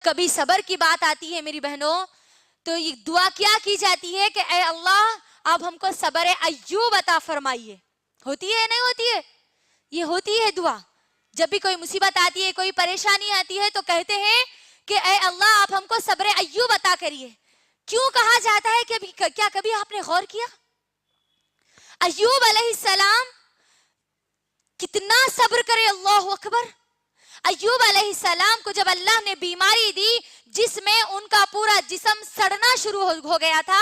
کبھی صبر کی بات آتی ہے میری بہنوں تو یہ دعا کیا کی جاتی ہے کہ اے اللہ آپ ہم کو صبر ایوب عطا فرمائیے. ہوتی ہے نہیں ہوتی ہے؟ یہ ہوتی ہے دعا. جب بھی کوئی مصیبت آتی ہے کوئی پریشانی آتی ہے تو کہتے ہیں کہ اے اللہ آپ ہم کو صبر ایوب عطا کریے. کیوں کہا جاتا ہے کہ کیا کبھی آپ نے غور کیا ایوب علیہ السلام کتنا صبر کرے؟ اللہ اکبر. ایوب علیہ السلام کو جب اللہ نے بیماری دی جس میں ان کا پورا جسم سڑنا شروع ہو گیا تھا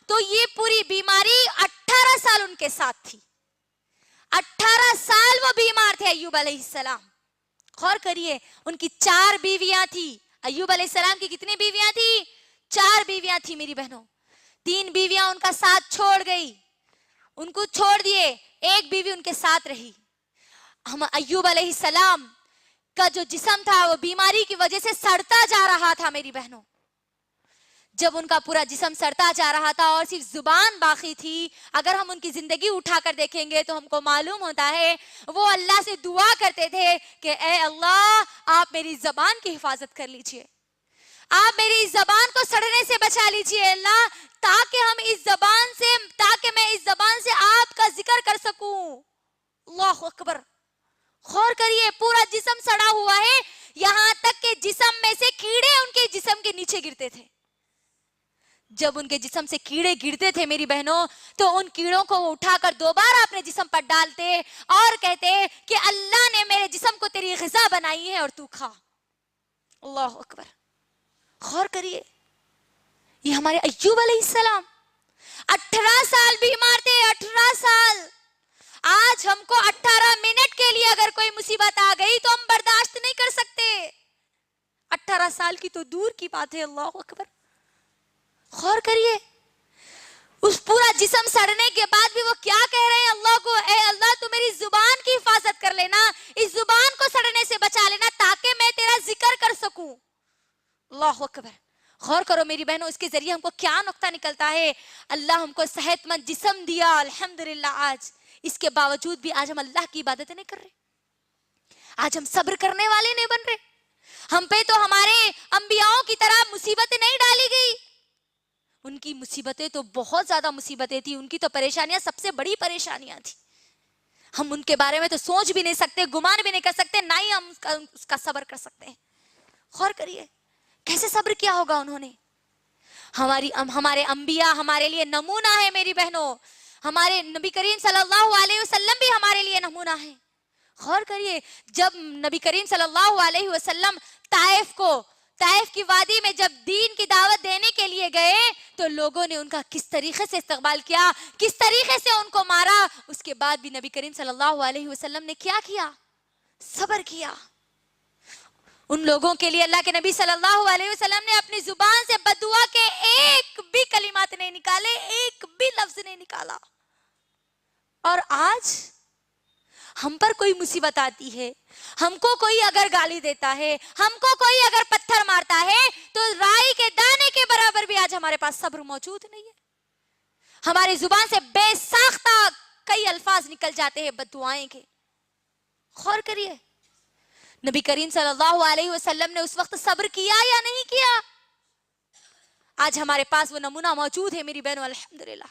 تو یہ پوری بیماری 18 سال ان کے ساتھ تھی. 18 سال وہ بیمار تھے ایوب علیہ السلام. غور کریے ان کی 4 بیویاں تھی. ایوب علیہ السلام کی کتنی بیویاں تھی؟ 4 بیویاں تھی میری بہنوں. 3 بیویاں ان کا ساتھ چھوڑ گئی, ان کو چھوڑ دیے, ایک بیوی ان کے ساتھ رہی. ہم ایوب علیہ السلام کا جو جسم تھا وہ بیماری کی وجہ سے سڑتا جا رہا تھا میری بہنوں. جب ان کا پورا جسم سڑتا جا رہا تھا اور صرف زبان باقی تھی, اگر ہم ان کی زندگی اٹھا کر دیکھیں گے تو ہم کو معلوم ہوتا ہے وہ اللہ سے دعا کرتے تھے کہ اے اللہ آپ میری زبان کی حفاظت کر لیجئے, آپ میری اس زبان کو سڑنے سے بچا لیجئے اللہ, تاکہ میں اس زبان سے آپ کا ذکر کر سکوں. اللہ اکبر. غور کریے پورا جسم سڑا ہوا ہے, یہاں تک کہ جسم میں سے کیڑے ان کے جسم کے نیچے گرتے تھے. جب ان کے جسم سے کیڑے گرتے تھے میری بہنوں تو ان کیڑوں کو وہ اٹھا کر دوبارہ اپنے جسم پر ڈالتے اور کہتے کہ اللہ نے میرے جسم کو تیری غذا بنائی ہے اور تو کھا. اللہ اکبر. غور کریے یہ ہمارے ایوب علیہ السلام 18 سال بیمار تھے. 18 سال. آج ہم کو 18 منٹ کے لیے اگر کوئی مصیبت آ گئی تو ہم برداشت نہیں کر سکتے. 18 سال کی تو دور کی بات ہے. اللہ اکبر. غور کریے اس پورا جسم سڑنے کے بعد بھی وہ کیا کہہ رہے ہیں اللہ کو, اے اللہ تو میری زبان کی حفاظت کر لینا, اس زبان کو سڑنے سے بچا لینا تاکہ میں تیرا ذکر کر سکوں. اللہ اکبر. غور کرو میری بہنوں اس کے ذریعے ہم کو کیا نقطہ نکلتا ہے. اللہ ہم کو صحت مند جسم دیا الحمدللہ, آج اس کے باوجود بھی آج ہم اللہ کی عبادت نہیں کر رہے, آج ہم صبر کرنے والے نہیں بن رہے. ہم پہ تو ہمارے انبیاؤں کی طرح مصیبتیں نہیں ڈالی گئی. ان کی مصیبتیں تو بہت زیادہ مصیبتیں تھی, ان کی تو پریشانیاں سب سے بڑی پریشانیاں تھی. ہم ان کے بارے میں تو سوچ بھی نہیں سکتے, گمان بھی نہیں کر سکتے, نہ ہی ہم اس کا صبر کر سکتے ہیں. غور کریے کیسے صبر کیا ہوگا انہوں نے. ہمارے انبیاء ہمارے لیے نمونہ ہے میری بہنوں, ہمارے نبی کریم صلی اللہ علیہ وسلم بھی ہمارے لیے نمونہ ہے. غور کریے جب نبی کریم صلی اللہ علیہ وسلم طائف کی وادی میں جب دین کی دعوت دینے کے لیے گئے تو لوگوں نے ان کا کس طریقے سے استقبال کیا, کس طریقے سے ان کو مارا. اس کے بعد بھی نبی کریم صلی اللہ علیہ وسلم نے کیا کیا؟ صبر کیا. ان لوگوں کے لیے اللہ کے نبی صلی اللہ علیہ وسلم نے اپنی زبان سے بددعا کے ایک بھی کلمات نہیں نکالے, ایک بھی لفظ نہیں نکالا. اور آج ہم پر کوئی مصیبت آتی ہے, ہم کو کوئی اگر گالی دیتا ہے, ہم کو کوئی اگر پتھر مارتا ہے تو رائی کے دانے کے برابر بھی آج ہمارے پاس صبر موجود نہیں ہے. ہماری زبان سے بے ساختہ کئی الفاظ نکل جاتے ہیں بددعائیں کے. غور کریے نبی کریم صلی اللہ علیہ وسلم نے اس وقت صبر کیا یا نہیں کیا؟ آج ہمارے پاس وہ نمونہ موجود ہے میری بہنوں الحمدللہ.